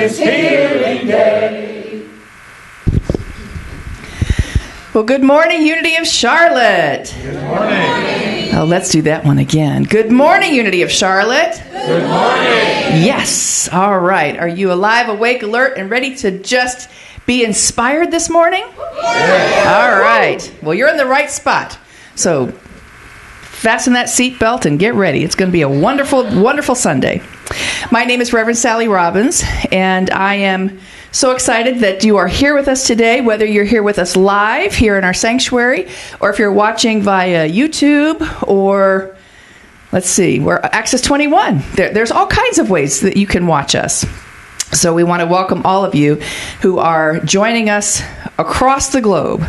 this healing day. Well, good morning, Unity of Charlotte. Good morning. Oh, let's do that one again. Good morning, Unity of Charlotte. Good morning. Yes. All right. Are you alive, awake, alert, and ready to just be inspired this morning? Yes. All right. Well, you're in the right spot. So fasten that seatbelt and get ready. It's going to be a wonderful, wonderful Sunday. My name is Reverend Sally Robbins, and I am so excited that you are here with us today, whether you're here with us live here in our sanctuary, or if you're watching via YouTube, or let's see, we're Access 21. There's all kinds of ways that you can watch us. So we want to welcome all of you who are joining us across the globe.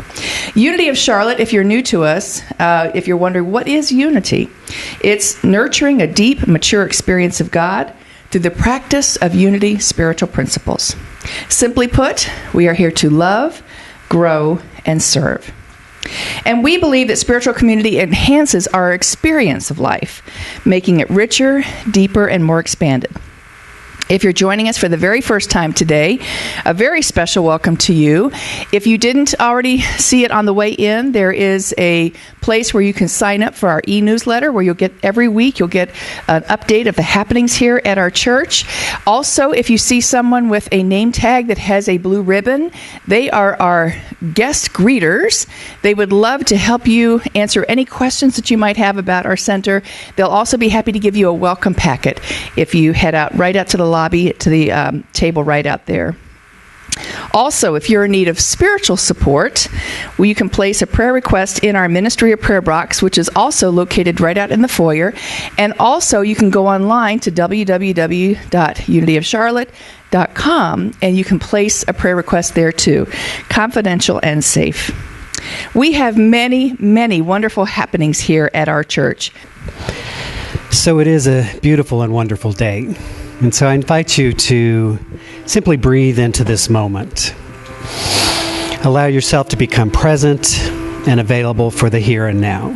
Unity of Charlotte, if you're new to us, if you're wondering what is unity, it's nurturing a deep, mature experience of God through the practice of unity spiritual principles. Simply put, we are here to love, grow, and serve. And we believe that spiritual community enhances our experience of life, making it richer, deeper, and more expanded. If you're joining us for the very first time today, a very special welcome to you. If you didn't already see it on the way in, there is a place where you can sign up for our e-newsletter, where you'll get every week, you'll get an update of the happenings here at our church. Also, if you see someone with a name tag that has a blue ribbon, they are our guest greeters. They would love to help you answer any questions that you might have about our center. They'll also be happy to give you a welcome packet if you head out right out to the lobby, to the table right out there. Also, if you're in need of spiritual support, you can place a prayer request in our Ministry of Prayer box, which is also located right out in the foyer. And also, you can go online to www.unityofcharlotte.com, and you can place a prayer request there too, confidential and safe. We have many, many wonderful happenings here at our church. So it is a beautiful and wonderful day. And so I invite you to simply breathe into this moment. Allow yourself to become present and available for the here and now.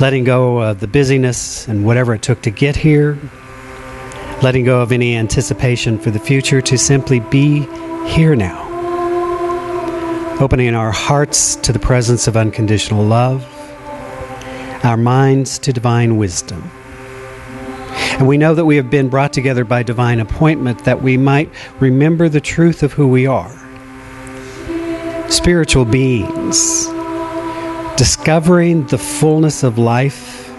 Letting go of the busyness and whatever it took to get here. Letting go of any anticipation for the future to simply be here now. Opening our hearts to the presence of unconditional love. Our minds to divine wisdom. And we know that we have been brought together by divine appointment that we might remember the truth of who we are. Spiritual beings, discovering the fullness of life,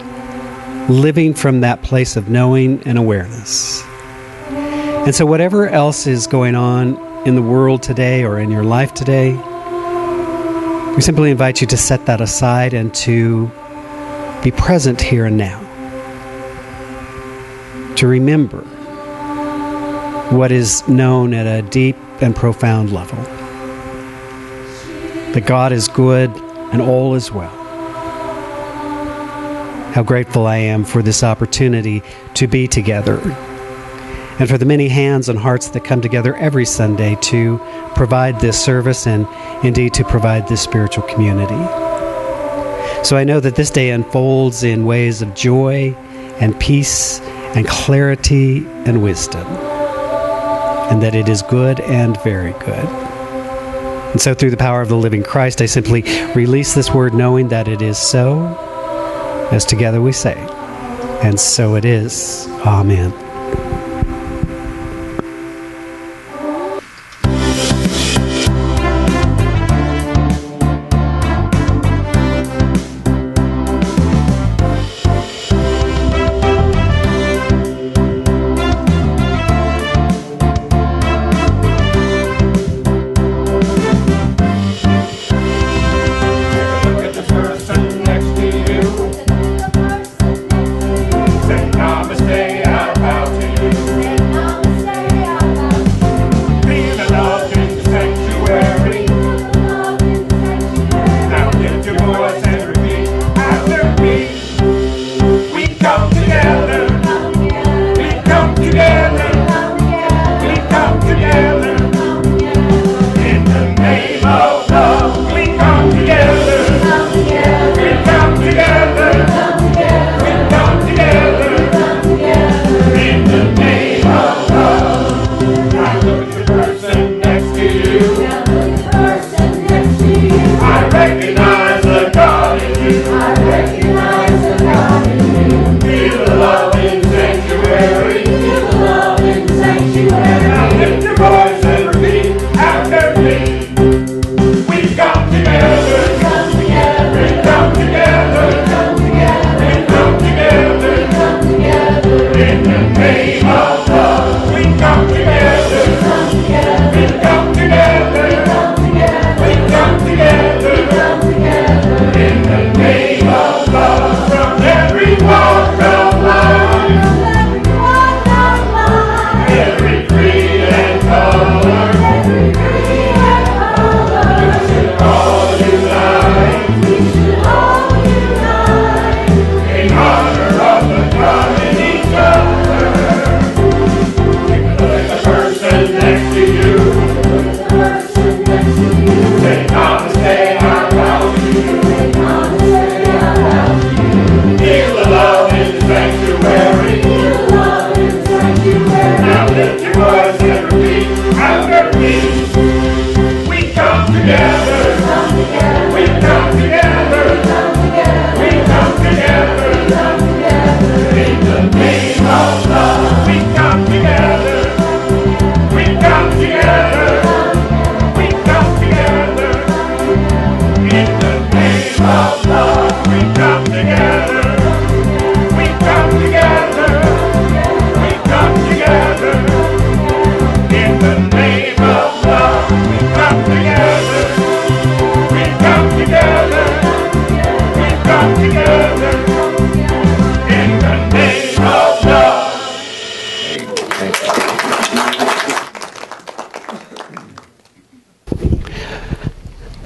living from that place of knowing and awareness. And so whatever else is going on in the world today or in your life today, we simply invite you to set that aside and to be present here and now. To remember what is known at a deep and profound level. that God is good and all is well. How grateful I am for this opportunity to be together, and for the many hands and hearts that come together every Sunday to provide this service and indeed to provide this spiritual community. So I know that this day unfolds in ways of joy and peace and clarity and wisdom, and that it is good and very good. And so through the power of the living Christ, I simply release this word knowing that it is so, as together we say, and so it is. Amen.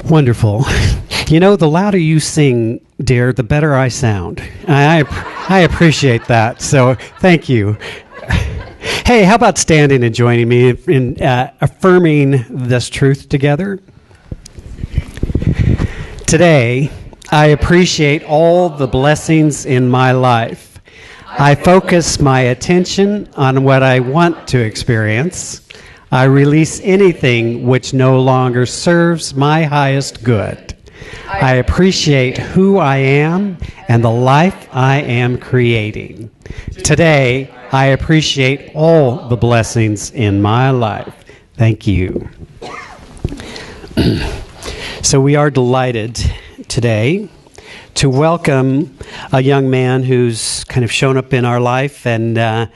Wonderful. You know, the louder you sing, dear, the better I sound. I appreciate that, so thank you. Hey, how about standing and joining me in affirming this truth together? Today, I appreciate all the blessings in my life. I focus my attention on what I want to experience. I release anything which no longer serves my highest good. I appreciate who I am and the life I am creating. Today, I appreciate all the blessings in my life. Thank you. So we are delighted today to welcome a young man who's kind of shown up in our life and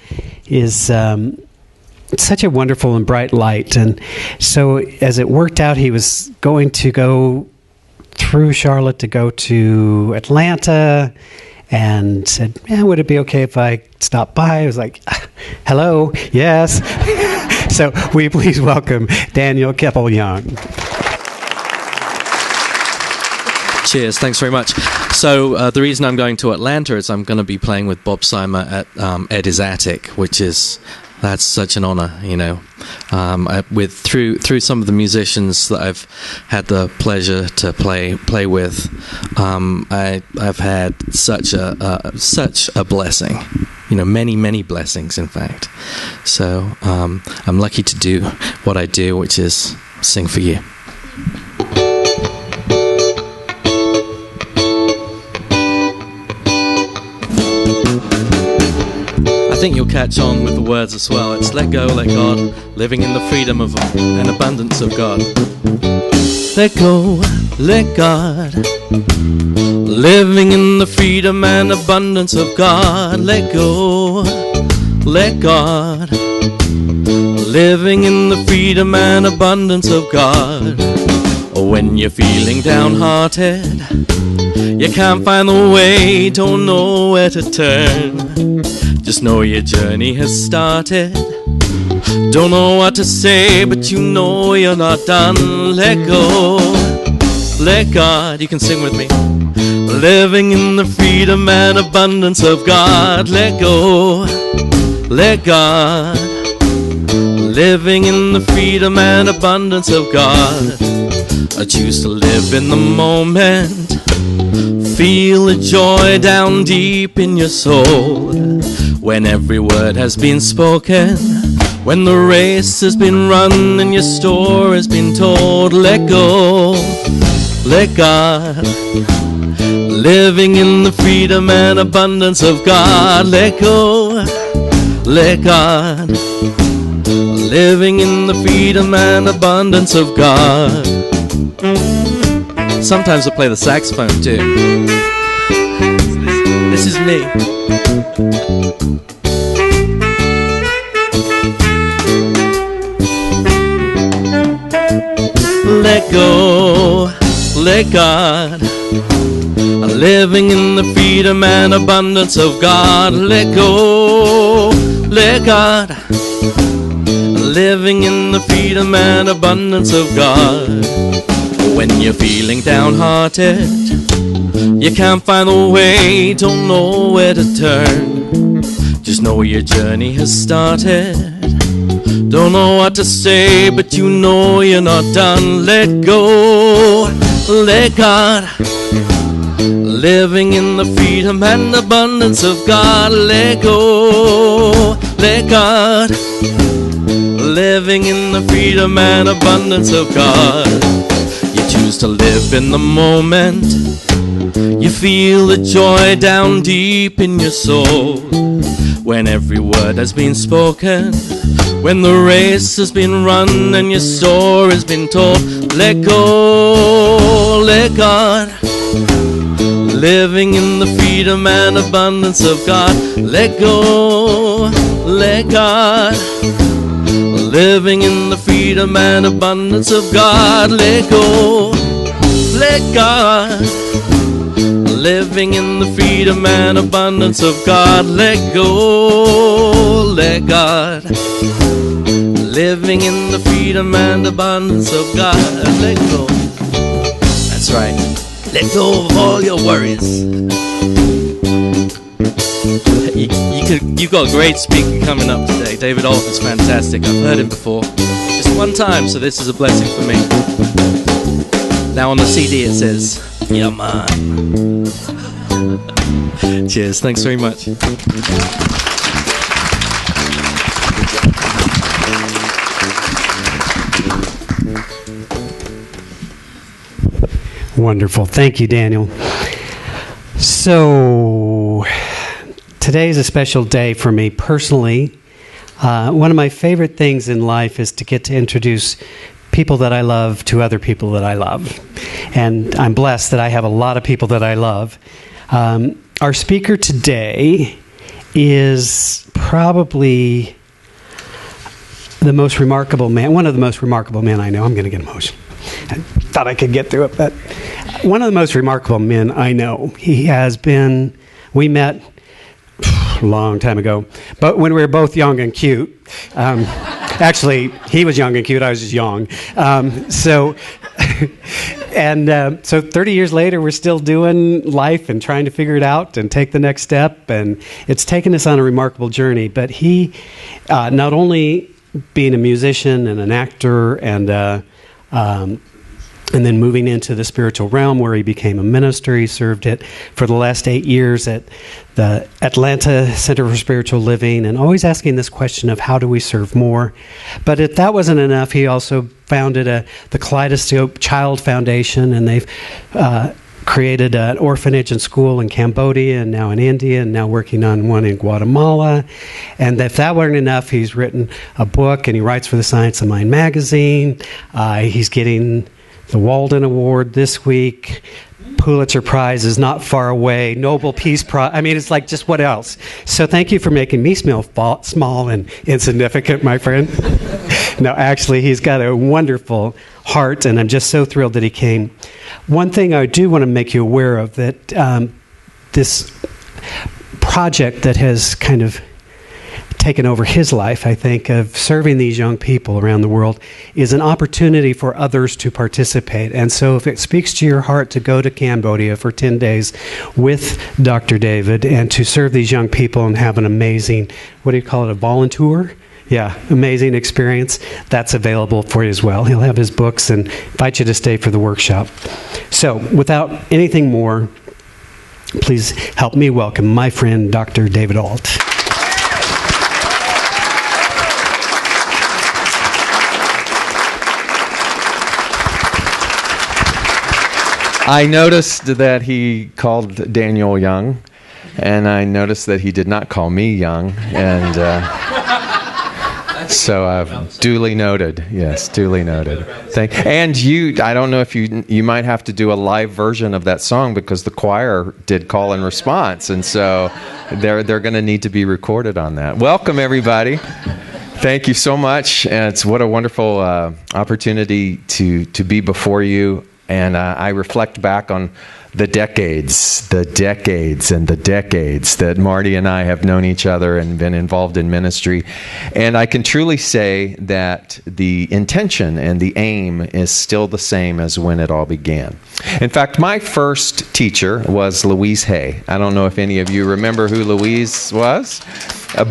is such a wonderful and bright light. And so as it worked out, he was going to go through Charlotte to go to Atlanta and said, would it be okay if I stopped by? I was like, hello, yes. So will you please welcome Daniel Keppel-Young. Cheers, thanks very much. So the reason I'm going to Atlanta is I'm going to be playing with Bob Simer at Eddie's Attic, that's such an honor, you know. Through some of the musicians that I've had the pleasure to play with, I've had such a blessing, you know, many blessings, in fact. So I'm lucky to do what I do, which is sing for you. I think you'll catch on with the words as well. It's let go, let God, living in the freedom of an abundance of God. Let go, let God, living in the freedom and abundance of God. Let go, let God, living in the freedom and abundance of God. When you're feeling downhearted, you can't find the way, don't know where to turn. Just know your journey has started. Don't know what to say, but you know you're not done. Let go, let God, you can sing with me. Living in the freedom and abundance of God. Let go, let God, living in the freedom and abundance of God. I choose to live in the moment. Feel the joy down deep in your soul. When every word has been spoken, when the race has been run and your story has been told. Let go, let God, living in the freedom and abundance of God. Let go, let God, living in the freedom and abundance of God. Sometimes I play the saxophone too. This is me. Let go, let God, living in the freedom and abundance of God. Let go, let God, living in the freedom and abundance of God. When you're feeling downhearted, you can't find the way, don't know where to turn. Just know your journey has started. Don't know what to say, but you know you're not done. Let go, let God, living in the freedom and abundance of God. Let go, let God, living in the freedom and abundance of God. You choose to live in the moment. You feel the joy down deep in your soul. When every word has been spoken, when the race has been run and your story has been told. Let go, let God, living in the freedom and abundance of God. Let go, let God, living in the freedom and abundance of God. Let go, let God, living in the freedom and abundance of God. Let go, let God, living in the freedom and abundance of God. Let go. That's right. Let go of all your worries. You've got a great speaker coming up today. David Ault is fantastic. I've heard him before. Just one time, so this is a blessing for me. Now on the CD it says, yeah, man. Cheers. Thanks very much. Wonderful. Thank you, Daniel. So, today's a special day for me personally. One of my favorite things in life is to get to introduce people that I love to other people that I love. And I'm blessed that I have a lot of people that I love. Our speaker today is probably the most remarkable man, one of the most remarkable men I know. I'm going to get emotional. I thought I could get through it, but one of the most remarkable men I know. He has been, we met a long time ago, but when we were both young and cute. Actually, he was young and cute. I was just young. So 30 years later, we're still doing life and trying to figure it out and take the next step. And it's taken us on a remarkable journey. But he, not only being a musician and an actor and then moving into the spiritual realm where he became a minister. He served it for the last 8 years at the Atlanta Center for Spiritual Living, and always asking this question of how do we serve more. But if that wasn't enough, he also founded the Kaleidoscope Child Foundation, and they've created an orphanage and school in Cambodia and now in India and now working on one in Guatemala. And if that weren't enough, he's written a book and he writes for the Science of Mind magazine. He's getting the Walden Award this week. Pulitzer Prize is not far away. Nobel Peace Prize. I mean, it's like, just what else? So thank you for making me smell small and insignificant, my friend. No, actually, he's got a wonderful heart, and I'm just so thrilled that he came. One thing I do want to make you aware of, that this project that has kind of taken over his life, I think, of serving these young people around the world, is an opportunity for others to participate. And so if it speaks to your heart to go to Cambodia for 10 days with Dr. David and to serve these young people and have an amazing, what do you call it, a volunteer? Yeah, amazing experience. That's available for you as well. He'll have his books and invite you to stay for the workshop. So without anything more, please help me welcome my friend, Dr. David Ault. I noticed that he called Daniel young, and I noticed that he did not call me young, and so I've duly noted. Yes, duly noted. And you, I don't know if you might have to do a live version of that song, because the choir did call in response, and so they're going to need to be recorded on that. Welcome, everybody. Thank you so much. And it's what a wonderful opportunity to be before you. And I reflect back on the decades that Marty and I have known each other and been involved in ministry. And I can truly say that the intention and the aim is still the same as when it all began. In fact, my first teacher was Louise Hay. I don't know if any of you remember who Louise was,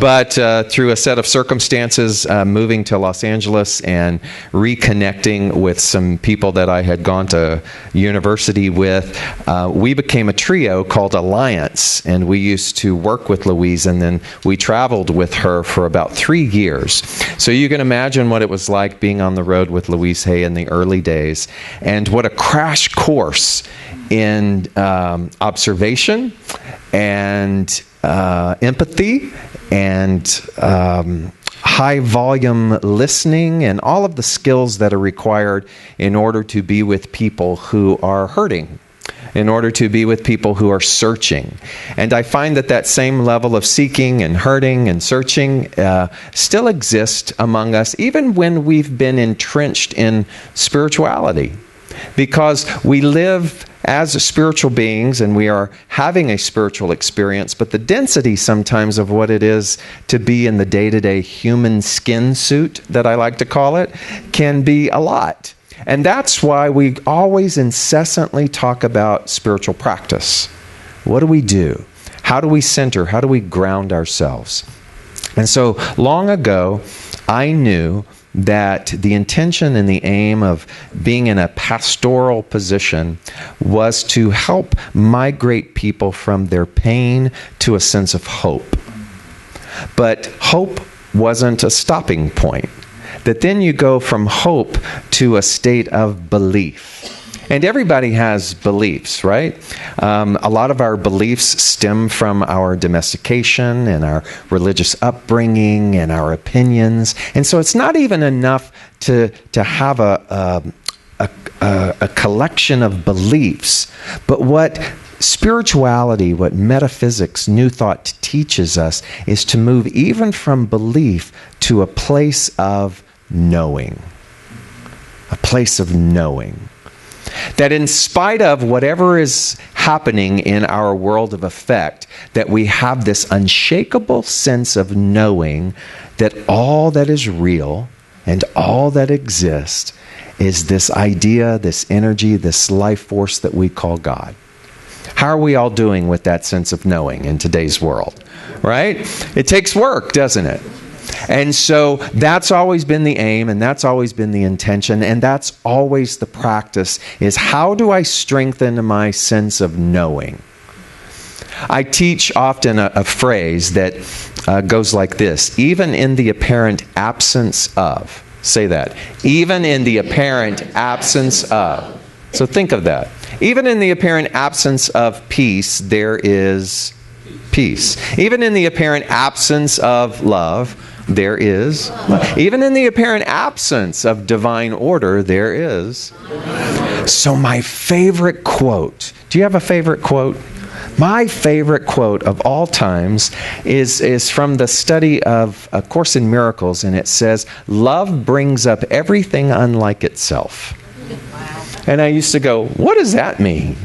but through a set of circumstances, moving to Los Angeles and reconnecting with some people that I had gone to university with, we became a trio called Alliance, and we used to work with Louise, and then we traveled with her for about 3 years. So you can imagine what it was like being on the road with Louise Hay in the early days, and what a crash course in observation and empathy and high volume listening and all of the skills that are required in order to be with people who are hurting, in order to be with people who are searching. And I find that same level of seeking and hurting and searching still exists among us, even when we've been entrenched in spirituality. Because we live as spiritual beings and we are having a spiritual experience, but the density sometimes of what it is to be in the day-to-day human skin suit, that I like to call it, can be a lot. And that's why we always incessantly talk about spiritual practice. What do we do? How do we center? How do we ground ourselves? And so long ago, I knew that the intention and the aim of being in a pastoral position was to help migrate people from their pain to a sense of hope. But hope wasn't a stopping point. That then you go from hope to a state of belief. And everybody has beliefs, right? A lot of our beliefs stem from our domestication and our religious upbringing and our opinions. And so it's not even enough to have a collection of beliefs. But what spirituality, what metaphysics, New Thought teaches us, is to move even from belief to a place of knowing. A place of knowing. That in spite of whatever is happening in our world of effect, that we have this unshakable sense of knowing that all that is real and all that exists is this idea, this energy, this life force that we call God. How are we all doing with that sense of knowing in today's world? Right? It takes work, doesn't it? And so that's always been the aim, and that's always been the intention, and that's always the practice, is how do I strengthen my sense of knowing? I teach often a phrase that goes like this: even in the apparent absence of. Say that. Even in the apparent absence of. So think of that. Even in the apparent absence of peace, there is peace. Even in the apparent absence of love, there is love. Even in the apparent absence of divine order, there is. So my favorite quote, do you have a favorite quote? My favorite quote of all times is from the study of A Course in Miracles, and it says, "Love brings up everything unlike itself." Wow. And I used to go, what does that mean?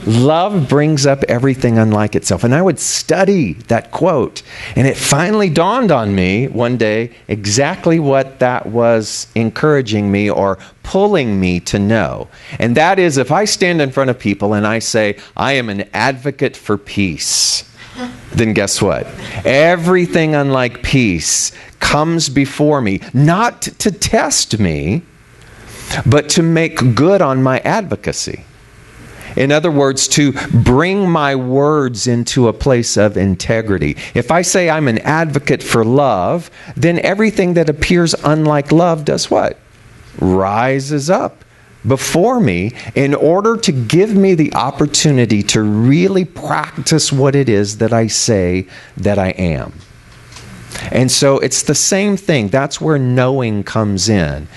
Love brings up everything unlike itself. And I would study that quote, and it finally dawned on me one day exactly what that was encouraging me or pulling me to know. And that is, if I stand in front of people and I say, I am an advocate for peace, then guess what? Everything unlike peace comes before me, not to test me, but to make good on my advocacy. In other words, to bring my words into a place of integrity. If I say I'm an advocate for love, then everything that appears unlike love does what? Rises up before me in order to give me the opportunity to really practice what it is that I say that I am. And so it's the same thing. That's where knowing comes in.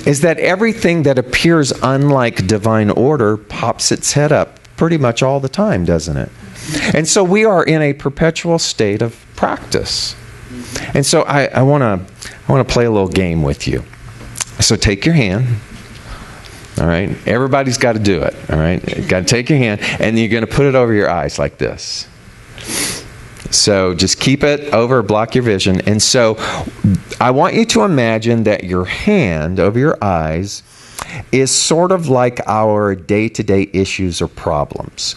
Is that everything that appears unlike divine order pops its head up pretty much all the time, doesn't it? And so we are in a perpetual state of practice. And so I want to play a little game with you. So take your hand. All right? Everybody's got to do it. All right? You've got to take your hand, and you're going to put it over your eyes like this. So just keep it over, block your vision. And so I want you to imagine that your hand over your eyes is sort of like our day-to-day issues or problems.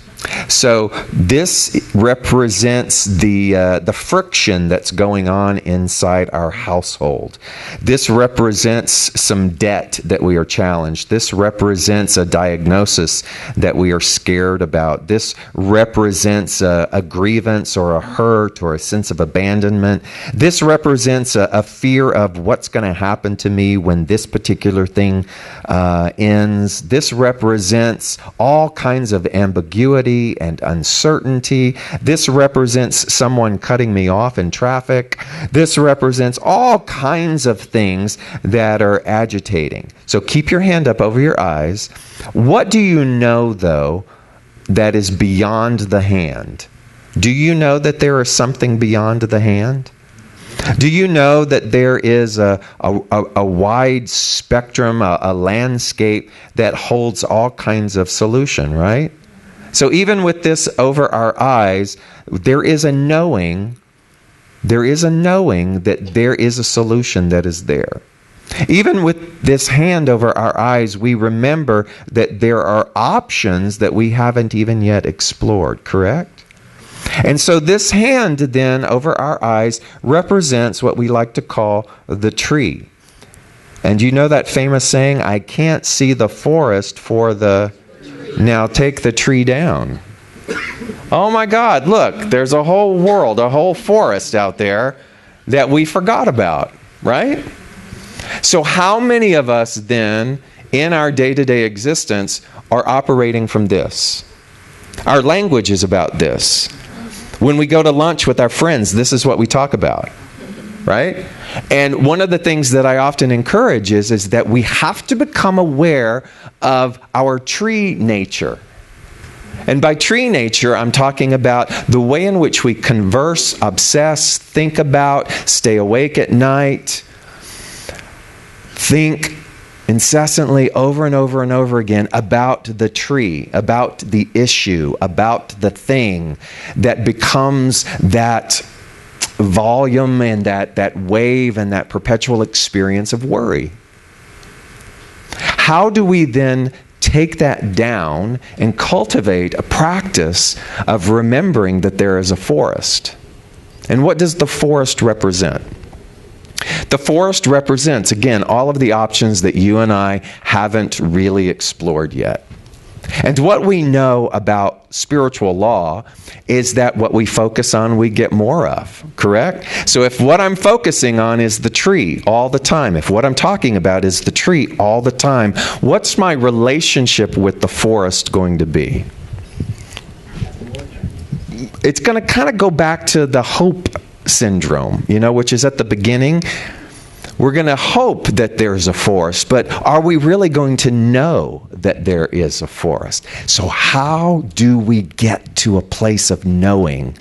So this represents the friction that's going on inside our household. This represents some debt that we are challenged. This represents a diagnosis that we are scared about. This represents a grievance or a hurt or a sense of abandonment. This represents a fear of what's going to happen to me when this particular thing ends. This represents all kinds of ambiguity and uncertainty. This represents someone cutting me off in traffic. This represents all kinds of things that are agitating. So keep your hand up over your eyes. What do you know, though, that is beyond the hand? Do you know that there is something beyond the hand? Do you know that there is a wide spectrum, a landscape that holds all kinds of solution, right? So even with this over our eyes, there is a knowing that there is a solution that is there. Even with this hand over our eyes, we remember that there are options that we haven't even yet explored, correct? And so this hand then over our eyes represents what we like to call the tree. And you know that famous saying, I can't see the forest for the... Now take the tree down. Oh my God, look, there's a whole world, a whole forest out there that we forgot about, right? So how many of us then in our day-to-day existence are operating from this? Our language is about this. When we go to lunch with our friends, this is what we talk about, right? And one of the things that I often encourage is that we have to become aware of our tree nature. And by tree nature, I'm talking about the way in which we converse, obsess, think about, stay awake at night, think incessantly over and over and over again about the tree, about the issue, about the thing that becomes that volume and that wave and that perpetual experience of worry. How do we then take that down and cultivate a practice of remembering that there is a forest? And what does the forest represent? The forest represents, again, all of the options that you and I haven't really explored yet. And what we know about spiritual law is that what we focus on, we get more of, correct? So if what I'm focusing on is the tree all the time, if what I'm talking about is the tree all the time, what's my relationship with the forest going to be? It's going to kind of go back to the hope syndrome, which is at the beginning. We're going to hope that there's a forest, but are we really going to know that there is a forest? So how do we get to a place of knowing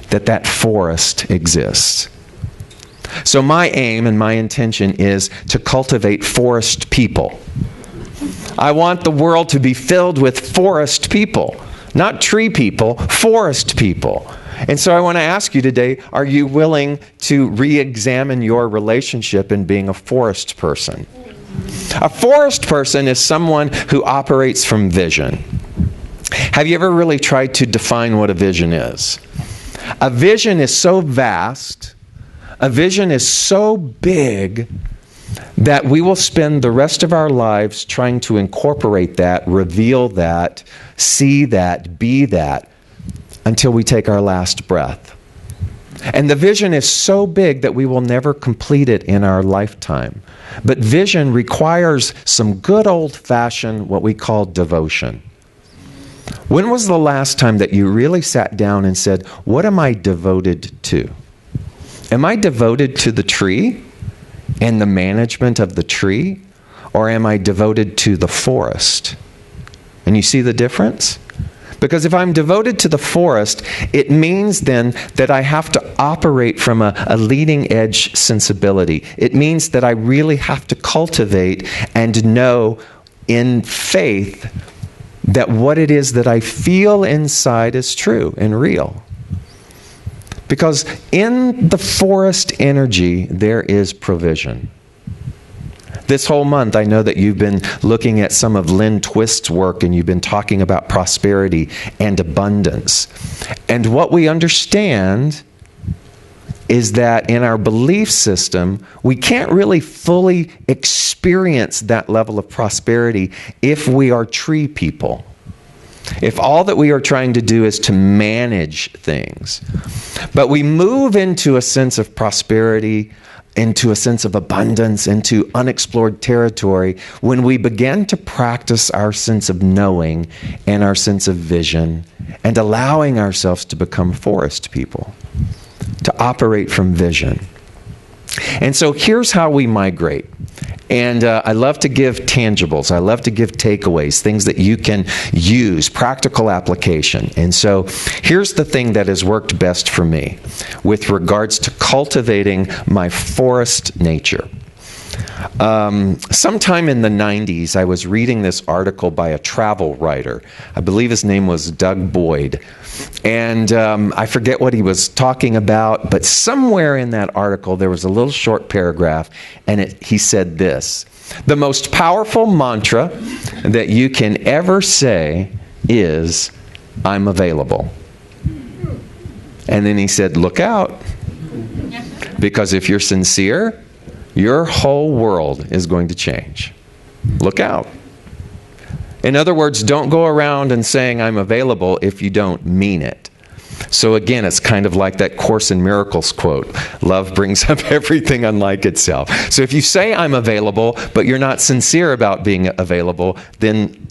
that that forest exists? So my aim and my intention is to cultivate forest people. I want the world to be filled with forest people, not tree people, forest people. And so I want to ask you today, are you willing to re-examine your relationship in being a forest person? A forest person is someone who operates from vision. Have you ever really tried to define what a vision is? A vision is so vast, a vision is so big, that we will spend the rest of our lives trying to incorporate that, reveal that, see that, be that, until we take our last breath. And the vision is so big that we will never complete it in our lifetime. But vision requires some good old-fashioned, what we call devotion. When was the last time that you really sat down and said, what am I devoted to? Am I devoted to the tree and the management of the tree? Or am I devoted to the forest? And you see the difference? Because if I'm devoted to the forest, it means then that I have to operate from a leading edge sensibility. It means that I really have to cultivate and know in faith that what it is that I feel inside is true and real. Because in the forest energy, there is provision. This whole month, I know that you've been looking at some of Lynn Twist's work, and you've been talking about prosperity and abundance. And what we understand is that in our belief system, we can't really fully experience that level of prosperity if we are tree people. If all that we are trying to do is to manage things. But we move into a sense of prosperity, into a sense of abundance, into unexplored territory, when we begin to practice our sense of knowing and our sense of vision and allowing ourselves to become forest people, to operate from vision. And so here's how we migrate. And I love to give tangibles. I love to give takeaways, things that you can use, practical application. And so here's the thing that has worked best for me with regards to cultivating my forest nature. Sometime in the 90s, I was reading this article by a travel writer. I believe his name was Doug Boyd. And I forget what he was talking about, but somewhere in that article there was a little short paragraph, and he said this: the most powerful mantra that you can ever say is, "I'm available." And then he said, look out, because if you're sincere, your whole world is going to change. Look out. In other words, don't go around and saying I'm available if you don't mean it. So again, it's kind of like that Course in Miracles quote, love brings up everything unlike itself. So if you say I'm available, but you're not sincere about being available, then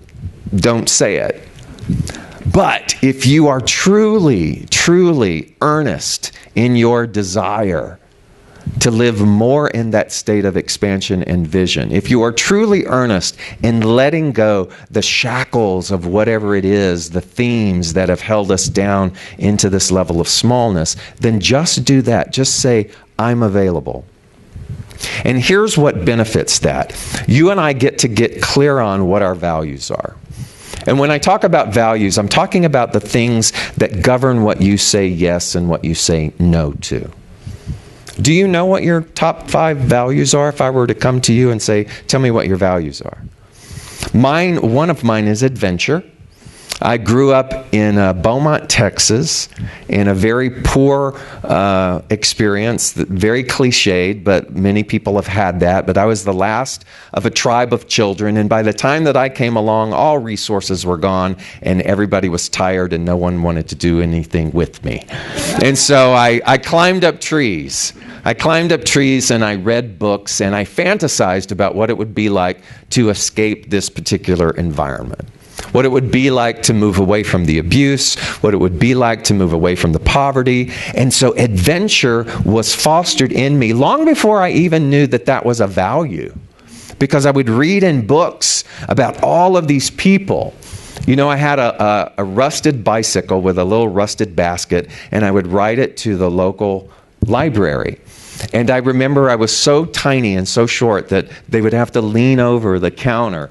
don't say it. But if you are truly, truly earnest in your desire to live more in that state of expansion and vision, if you are truly earnest in letting go the shackles of whatever it is, the themes that have held us down into this level of smallness, then just do that. Just say, I'm available. And here's what benefits that. You and I get to get clear on what our values are. And when I talk about values, I'm talking about the things that govern what you say yes and what you say no to. Do you know what your top 5 values are? If I were to come to you and say, tell me what your values are. One of mine is adventure. I grew up in Beaumont, Texas, in a very poor experience, very cliched, but many people have had that. But I was the last of a tribe of children, and by the time that I came along, all resources were gone, and everybody was tired, and no one wanted to do anything with me. And so I climbed up trees. I climbed up trees and I read books, and I fantasized about what it would be like to escape this particular environment. What it would be like to move away from the abuse, what it would be like to move away from the poverty. And so adventure was fostered in me long before I even knew that that was a value. Because I would read in books about all of these people. You know, I had a rusted bicycle with a little rusted basket, and I would ride it to the local library. And I remember I was so tiny and so short that they would have to lean over the counter.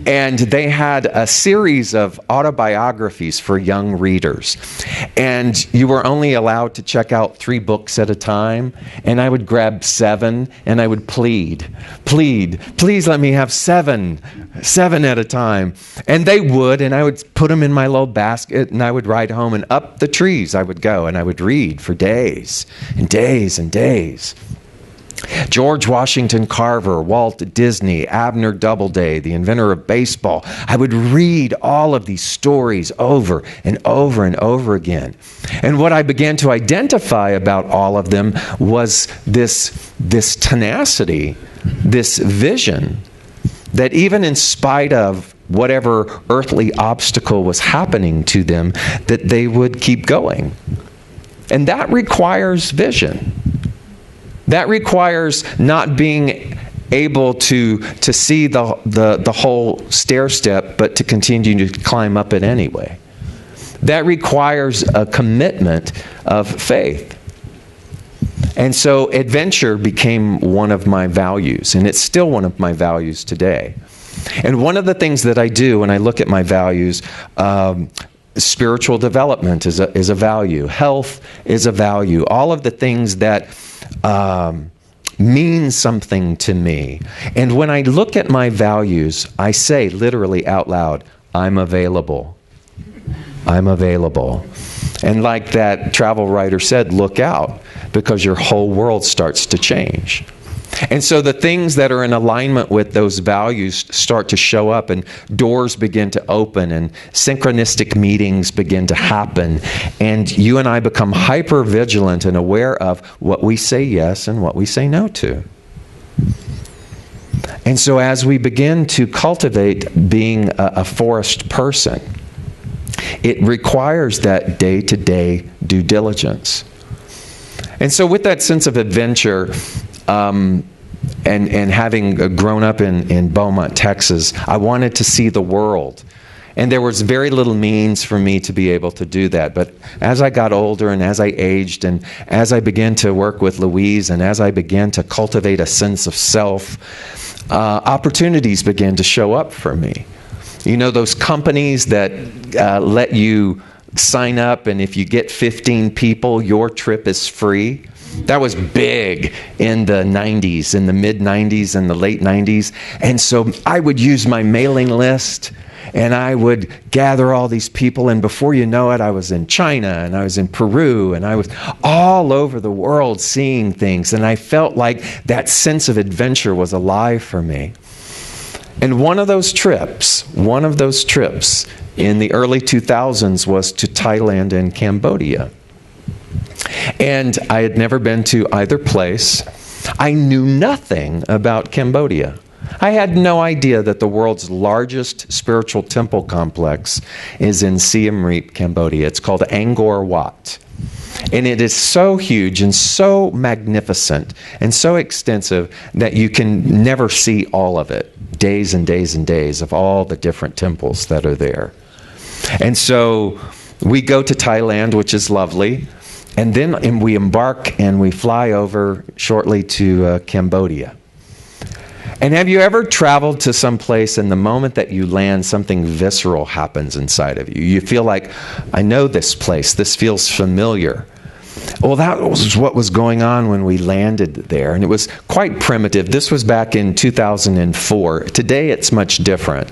And they had a series of autobiographies for young readers. And you were only allowed to check out 3 books at a time. And I would grab 7 and I would plead, please let me have 7 at a time. And they would, and I would put them in my little basket and I would ride home, and up the trees I would go and I would read for days and days and days. George Washington Carver, Walt Disney, Abner Doubleday, the inventor of baseball. I would read all of these stories over and over and over again. And what I began to identify about all of them was this tenacity, this vision, that even in spite of whatever earthly obstacle was happening to them, that they would keep going. And that requires vision. That requires not being able to see the whole stair step, but to continue to climb up it anyway. That requires a commitment of faith. And so adventure became one of my values, and it's still one of my values today. And one of the things that I do when I look at my values, spiritual development is a value. Health is a value. All of the things that mean something to me. And when I look at my values, I say literally out loud, I'm available. I'm available. And like that travel writer said, look out, because your whole world starts to change. And so the things that are in alignment with those values start to show up, and doors begin to open, and synchronistic meetings begin to happen. And you and I become hyper vigilant and aware of what we say yes and what we say no to. And so as we begin to cultivate being a forest person, it requires that day-to-day due diligence. And so with that sense of adventure, and having grown up in Beaumont, Texas, I wanted to see the world. And there was very little means for me to be able to do that. But as I got older and as I aged and as I began to work with Louise and as I began to cultivate a sense of self, opportunities began to show up for me. You know, those companies that let you sign up, and if you get 15 people, your trip is free. That was big in the 90s, in the mid-90s and the late 90s. And so I would use my mailing list, and I would gather all these people, and before you know it, I was in China, and I was in Peru, and I was all over the world seeing things, and I felt like that sense of adventure was alive for me. And one of those trips in the early 2000s was to Thailand and Cambodia. And I had never been to either place. I knew nothing about Cambodia. I had no idea that the world's largest spiritual temple complex is in Siem Reap, Cambodia. It's called Angkor Wat. And it is so huge and so magnificent and so extensive that you can never see all of it. Days and days and days of all the different temples that are there. And so we go to Thailand, which is lovely. And then we embark and we fly over shortly to Cambodia. And have you ever traveled to some place and the moment that you land, something visceral happens inside of you? You feel like, I know this place. This feels familiar. Well, that was what was going on when we landed there, and it was quite primitive. This was back in 2004. Today, it's much different.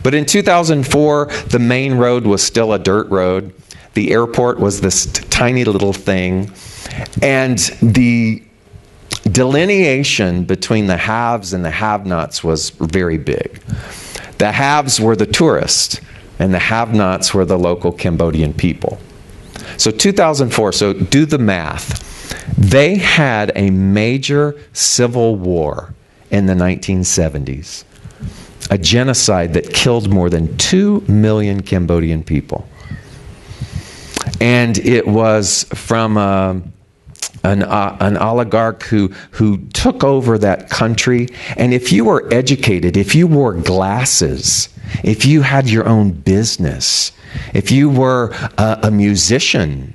But in 2004, the main road was still a dirt road. The airport was this tiny little thing, and the delineation between the haves and the have-nots was very big. The haves were the tourists, and the have-nots were the local Cambodian people. So 2004, so do the math. They had a major civil war in the 1970s, a genocide that killed more than 2 million Cambodian people. And it was from an oligarch who took over that country. And if you were educated, if you wore glasses, if you had your own business, if you were a musician,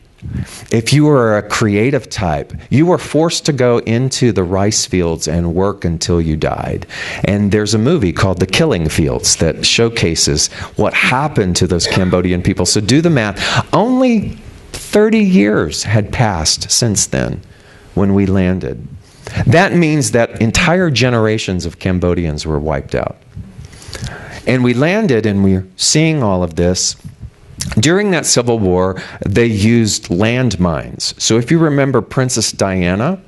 if you were a creative type, you were forced to go into the rice fields and work until you died. And there's a movie called The Killing Fields that showcases what happened to those Cambodian people. So do the math. Only 30 years had passed since then when we landed. That means that entire generations of Cambodians were wiped out. And we landed and we're seeing all of this. During that civil war, they used landmines. So if you remember Princess Diana,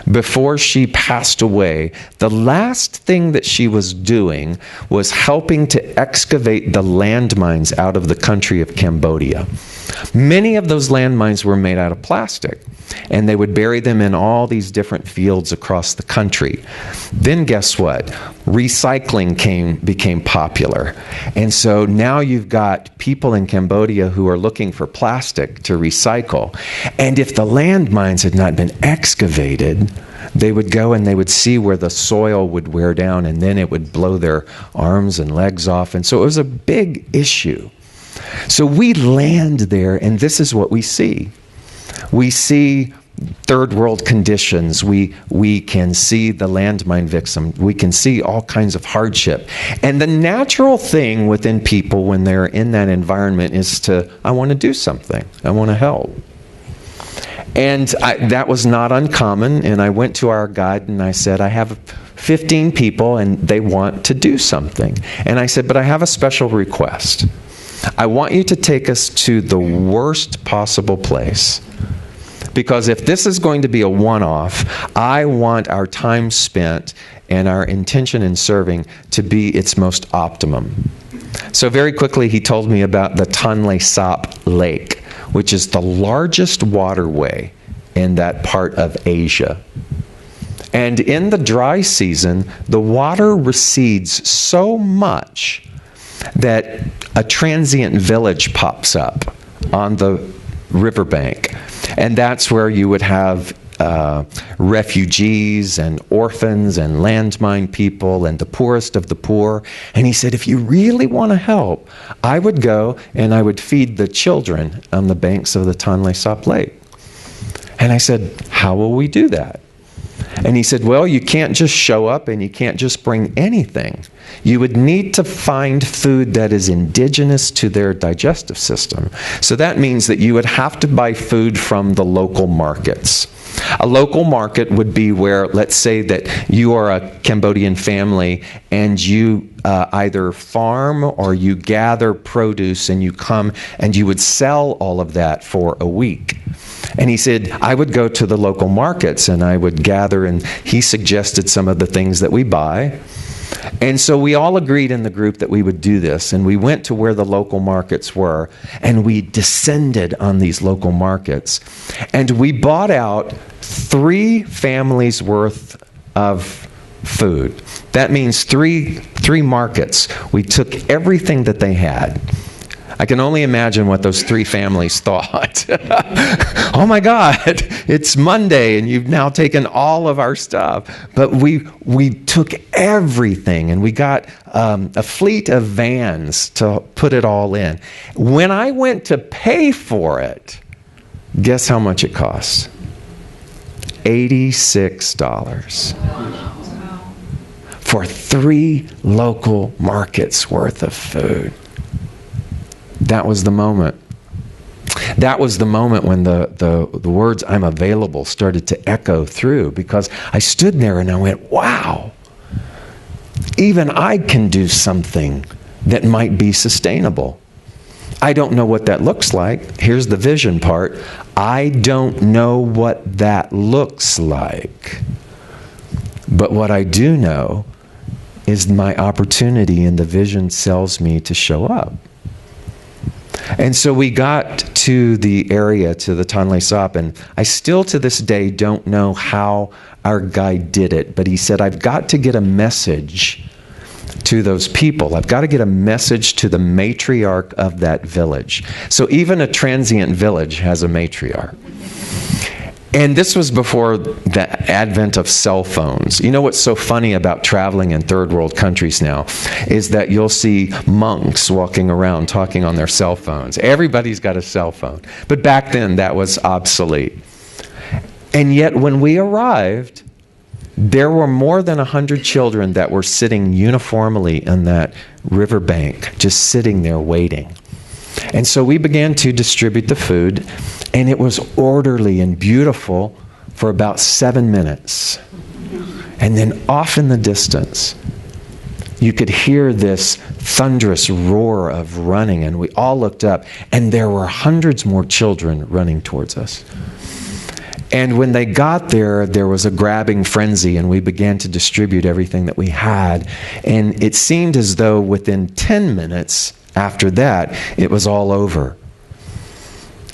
before she passed away, the last thing that she was doing was helping to excavate the landmines out of the country of Cambodia. Many of those landmines were made out of plastic, and they would bury them in all these different fields across the country. Then guess what? Recycling became popular. And so now you've got people in Cambodia who are looking for plastic to recycle. And if the landmines had not been excavated, they would go and they would see where the soil would wear down, and then it would blow their arms and legs off. And so it was a big issue. So we land there, and this is what we see. We see third world conditions. We can see the landmine victim. We can see all kinds of hardship. And the natural thing within people when they're in that environment is I want to do something. I want to help. And that was not uncommon. And I went to our guide and I said, I have 15 people and they want to do something. And I said, but I have a special request. I want you to take us to the worst possible place. Because if this is going to be a one-off, I want our time spent and our intention in serving to be its most optimum. So very quickly he told me about the Tonle Sap Lake, which is the largest waterway in that part of Asia. And in the dry season, the water recedes so much that a transient village pops up on the riverbank. And that's where you would have refugees and orphans and landmine people and the poorest of the poor. And he said, if you really want to help, I would go and I would feed the children on the banks of the Tonle Sap Lake. And I said, how will we do that? And he said, well, you can't just show up and you can't just bring anything. You would need to find food that is indigenous to their digestive system. So that means that you would have to buy food from the local markets. A local market would be where, let's say that you are a Cambodian family and you either farm or you gather produce and you come and you would sell all of that for a week. And he said, I would go to the local markets and I would gather, and he suggested some of the things that we buy. And so we all agreed in the group that we would do this, and we went to where the local markets were, and we descended on these local markets. And we bought out 3 families worth of food. That means three markets. We took everything that they had. I can only imagine what those 3 families thought. Oh my God, it's Monday and you've now taken all of our stuff. But we took everything and we got a fleet of vans to put it all in. When I went to pay for it, guess how much it cost? $86. For 3 local markets worth of food. That was the moment. that was the moment when the words "I'm available" started to echo through, because I stood there and I went, wow, even I can do something that might be sustainable. I don't know what that looks like. Here's the vision part. I don't know what that looks like. But what I do know is my opportunity, and the vision tells me to show up. And so we got to the area, to the Tonle Sap, and I still to this day don't know how our guide did it, but he said, I've got to get a message to those people. I've got to get a message to the matriarch of that village. So even a transient village has a matriarch. And this was before the advent of cell phones. You know what's so funny about traveling in third world countries now is that you'll see monks walking around talking on their cell phones. Everybody's got a cell phone. But back then that was obsolete. And yet when we arrived, there were more than 100 children that were sitting uniformly on that riverbank, just sitting there waiting. And so we began to distribute the food, and it was orderly and beautiful for about 7 minutes. And then off in the distance, you could hear this thunderous roar of running, and we all looked up, and there were hundreds more children running towards us. And when they got there, there was a grabbing frenzy, and we began to distribute everything that we had. And it seemed as though within 10 minutes after that, it was all over.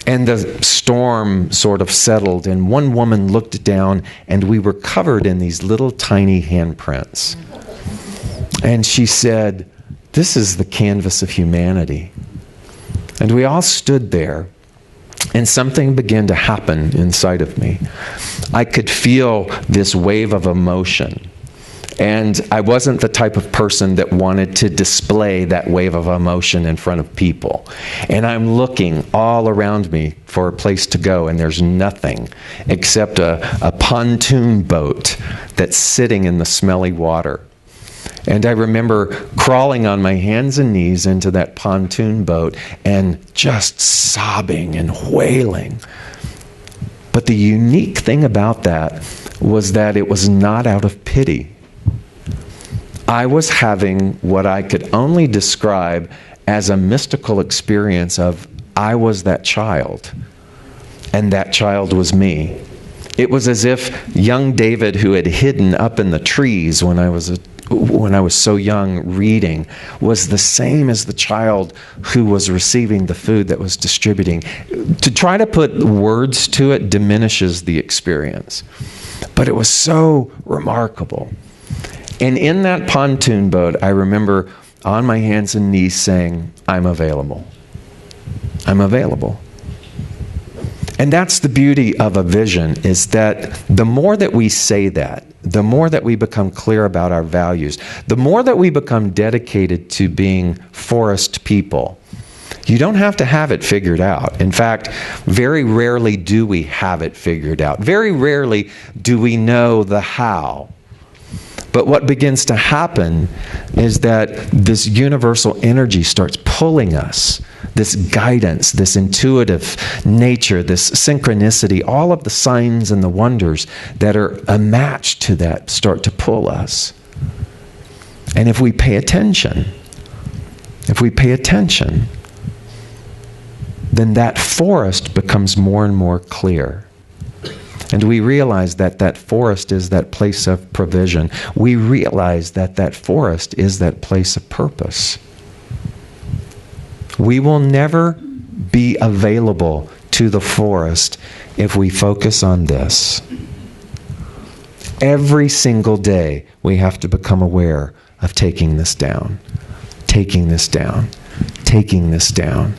And the storm sort of settled, and one woman looked down, and we were covered in these little tiny handprints. And she said, "This is the canvas of humanity." And we all stood there. And something began to happen inside of me. I could feel this wave of emotion. And I wasn't the type of person that wanted to display that wave of emotion in front of people. And I'm looking all around me for a place to go, and there's nothing except a pontoon boat that's sitting in the smelly water. And I remember crawling on my hands and knees into that pontoon boat and just sobbing and wailing. But the unique thing about that was that it was not out of pity. I was having what I could only describe as a mystical experience of I was that child, and that child was me. It was as if young David, who had hidden up in the trees when I was so young reading, was the same as the child who was receiving the food that was distributing. To try to put words to it diminishes the experience. But it was so remarkable. And in that pontoon boat, I remember on my hands and knees saying, I'm available. I'm available. And that's the beauty of a vision, is that the more that we say that, the more that we become clear about our values, the more that we become dedicated to being forest people. You don't have to have it figured out. In fact, very rarely do we have it figured out. Very rarely do we know the how. But what begins to happen is that this universal energy starts pulling us, this guidance, this intuitive nature, this synchronicity, all of the signs and the wonders that are a match to that start to pull us. And if we pay attention, then that forest becomes more and more clear. And we realize that that forest is that place of provision. We realize that that forest is that place of purpose. We will never be available to the forest if we focus on this. Every single day, we have to become aware of taking this down, taking this down, taking this down,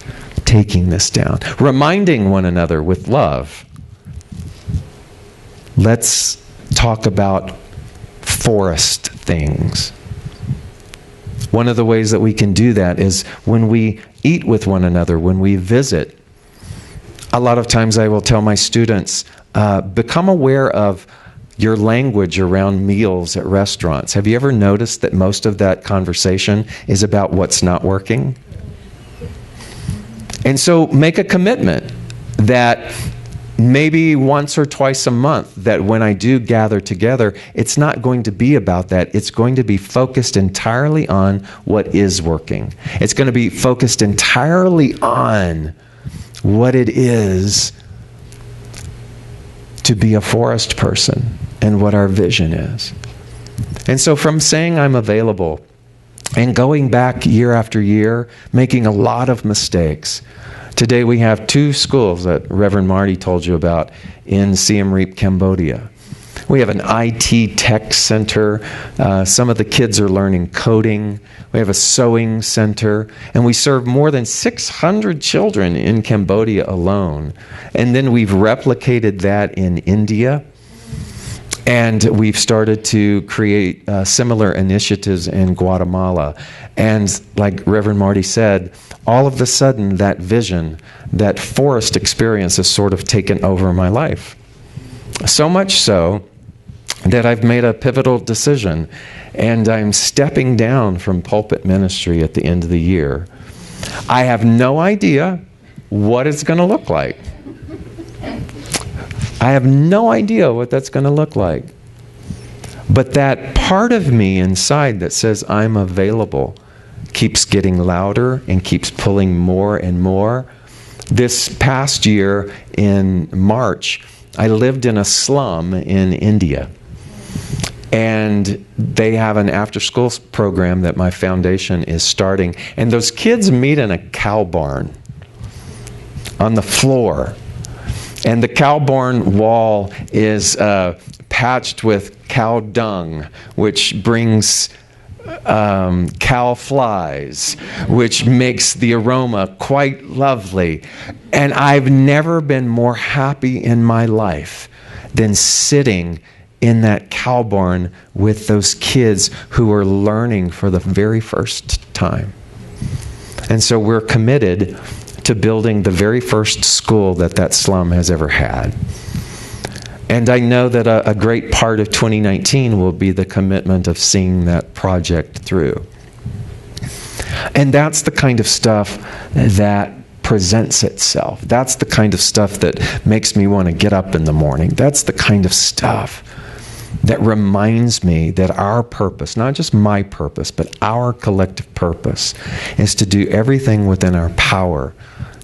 taking this down, reminding one another with love. Let's talk about forest things. One of the ways that we can do that is when we eat with one another, when we visit. A lot of times I will tell my students, become aware of your language around meals at restaurants. Have you ever noticed that most of that conversation is about what's not working? And so make a commitment that maybe once or twice a month, that when I do gather together, it's not going to be about that. It's going to be focused entirely on what is working. It's going to be focused entirely on what it is to be a forest person and what our vision is. And so from saying I'm available and going back year after year, making a lot of mistakes. Today we have 2 schools that Reverend Marty told you about in Siem Reap, Cambodia. We have an IT tech center. Some of the kids are learning coding. We have a sewing center. And we serve more than 600 children in Cambodia alone. And then we've replicated that in India. And we've started to create similar initiatives in Guatemala. And like Reverend Marty said, all of a sudden that vision, that forest experience has sort of taken over my life. So much so that I've made a pivotal decision, and I'm stepping down from pulpit ministry at the end of the year. I have no idea what it's going to look like. I have no idea what that's going to look like. But that part of me inside that says I'm available keeps getting louder and keeps pulling more and more. This past year in March, I lived in a slum in India. And they have an after-school program that my foundation is starting. And those kids meet in a cow barn on the floor. And the cow barn wall is patched with cow dung, which brings cow flies, which makes the aroma quite lovely. And I've never been more happy in my life than sitting in that cow barn with those kids who are learning for the very first time. And so we're committed to building the very first school that slum has ever had. And I know that a great part of 2019 will be the commitment of seeing that project through. And that's the kind of stuff that presents itself. That's the kind of stuff that makes me want to get up in the morning. That's the kind of stuff that reminds me that our purpose, not just my purpose, but our collective purpose, is to do everything within our power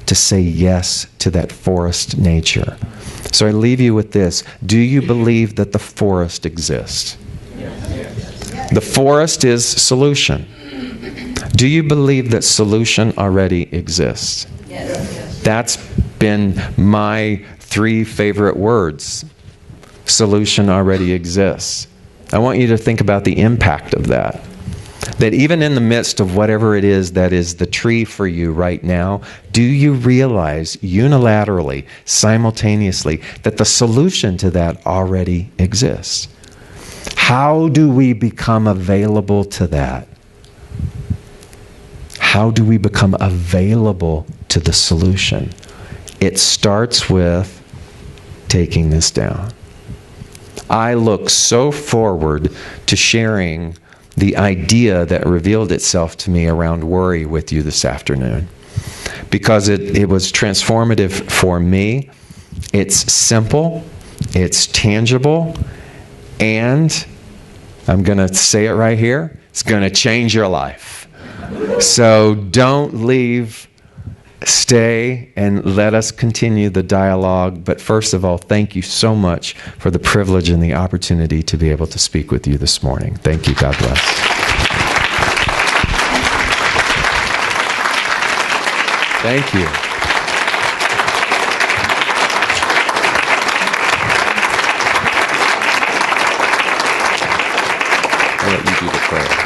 to say yes to that forest nature. So I leave you with this. Do you believe that the forest exists? Yes. The forest is solution. Do you believe that solution already exists? Yes. That's been my 3 favorite words. Solution already exists. I want you to think about the impact of that. That even in the midst of whatever it is that is the tree for you right now, do you realize unilaterally, simultaneously, that the solution to that already exists? How do we become available to that? How do we become available to the solution? It starts with taking this down. I look so forward to sharing the idea that revealed itself to me around worry with you this afternoon, because it was transformative for me. It's simple, it's tangible, and I'm going to say it right here, it's going to change your life. So don't leave. Stay and let us continue the dialogue. But first of all, thank you so much for the privilege and the opportunity to be able to speak with you this morning. Thank you. God bless. Thank you. I'll let you do the prayer.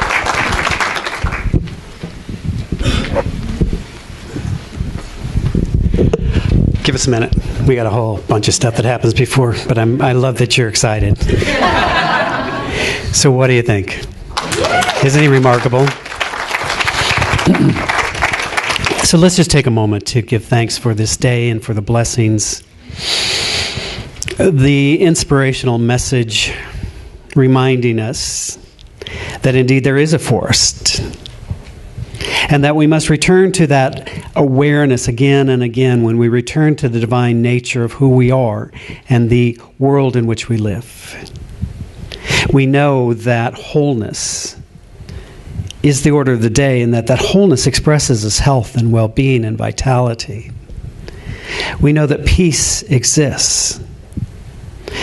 Give us a minute. We got a whole bunch of stuff that happens before, but I love that you're excited. So what do you think? Isn't he remarkable? So let's just take a moment to give thanks for this day and for the blessings. The inspirational message reminding us that indeed there is a forest, and that we must return to that awareness again and again when we return to the divine nature of who we are and the world in which we live. We know that wholeness is the order of the day, and that wholeness expresses as health and well-being and vitality. We know that peace exists.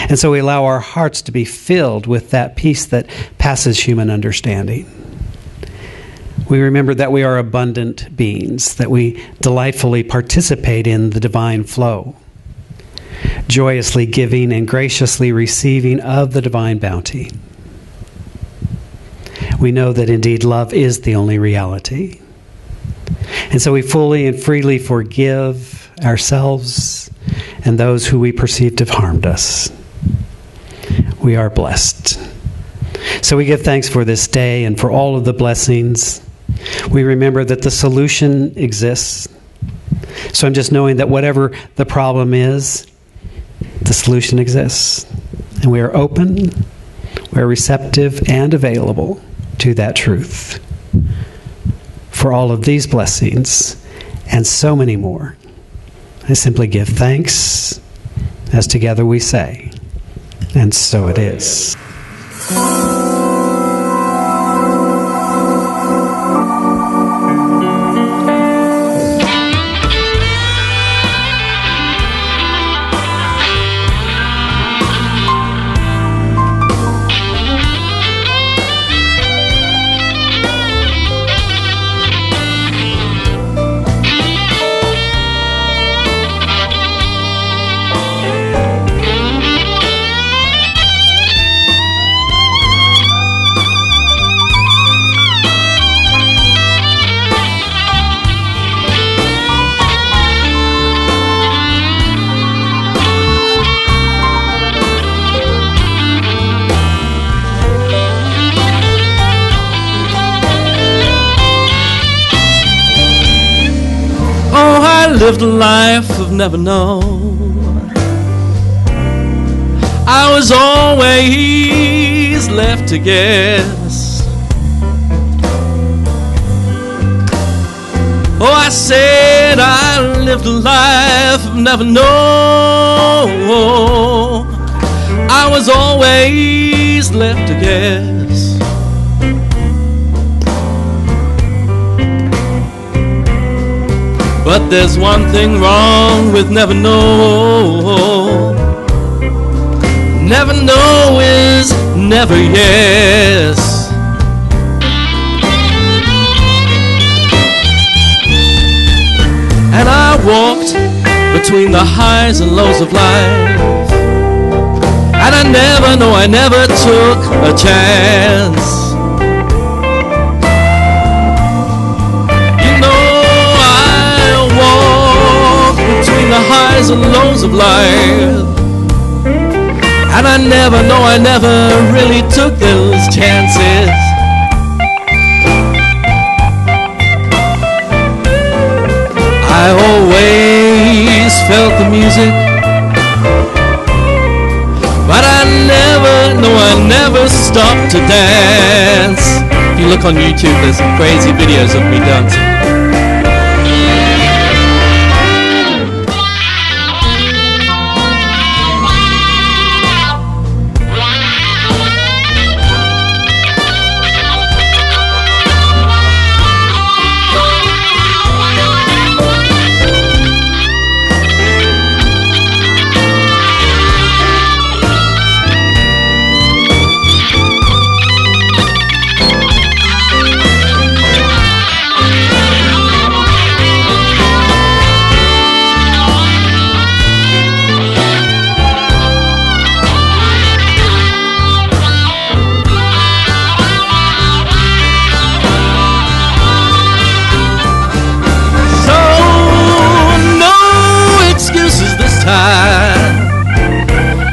And so we allow our hearts to be filled with that peace that passes human understanding. We remember that we are abundant beings, that we delightfully participate in the divine flow, joyously giving and graciously receiving of the divine bounty. We know that indeed love is the only reality. And so we fully and freely forgive ourselves and those who we perceive to have harmed us. We are blessed. So we give thanks for this day and for all of the blessings. We remember that the solution exists. So I'm just knowing that whatever the problem is, the solution exists. And we are open, we are receptive and available to that truth. For all of these blessings and so many more, I simply give thanks as together we say, and so it is. Lived a life of never known. I was always left to guess. Oh, I said I lived a life of never known. I was always left to guess. But there's one thing wrong with never know. Never know is never yes. And I walked between the highs and lows of life, and I never took a chance. The highs and lows of life, and I never really took those chances. I always felt the music, but I never stopped to dance. If you look on YouTube, there's some crazy videos of me dancing.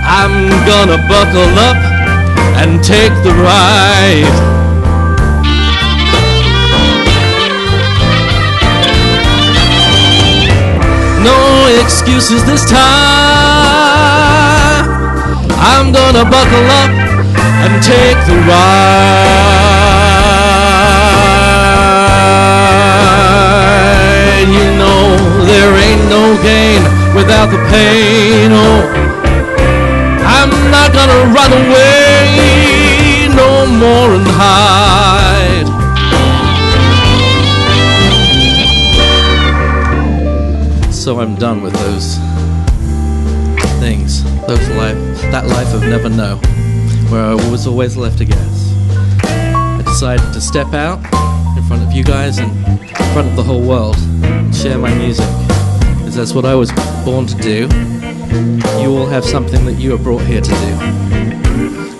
I'm gonna buckle up and take the ride. No excuses this time. I'm gonna buckle up and take the ride. You know pain. Oh, I'm not gonna run away no more and hide. So I'm done with those things, that life of never know, where I was always left to guess. I decided to step out in front of you guys and in front of the whole world and share my music, because that's what I was born to do. You all have something that you are brought here to do,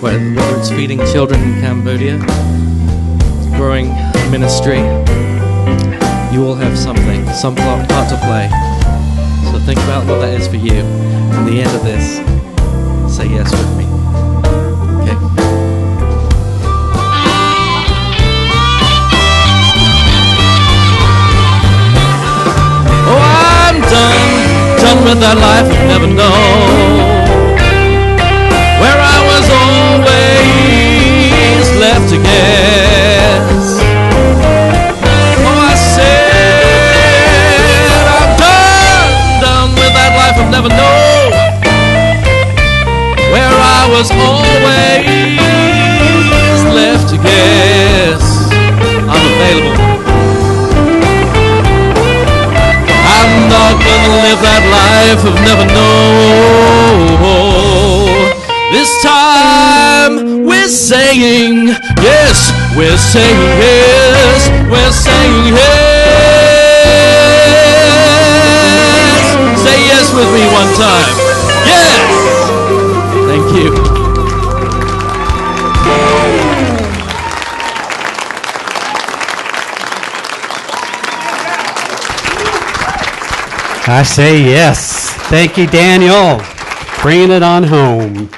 whether it's feeding children in Cambodia, growing ministry. You all have something, some part to play. So think about what that is for you. At the end of this, say yes with me. Okay? Oh, I'm done with that life I never know, where I was always left to guess. Oh, I said I'm done with that life I've never known, where I was always left to guess. I'm available. I'm not gonna live that life of never know. This time we're saying yes, we're saying yes, we're saying yes. Say yes with me one time. Yes! Thank you. I say yes. Thank you, Daniel. Bringing it on home.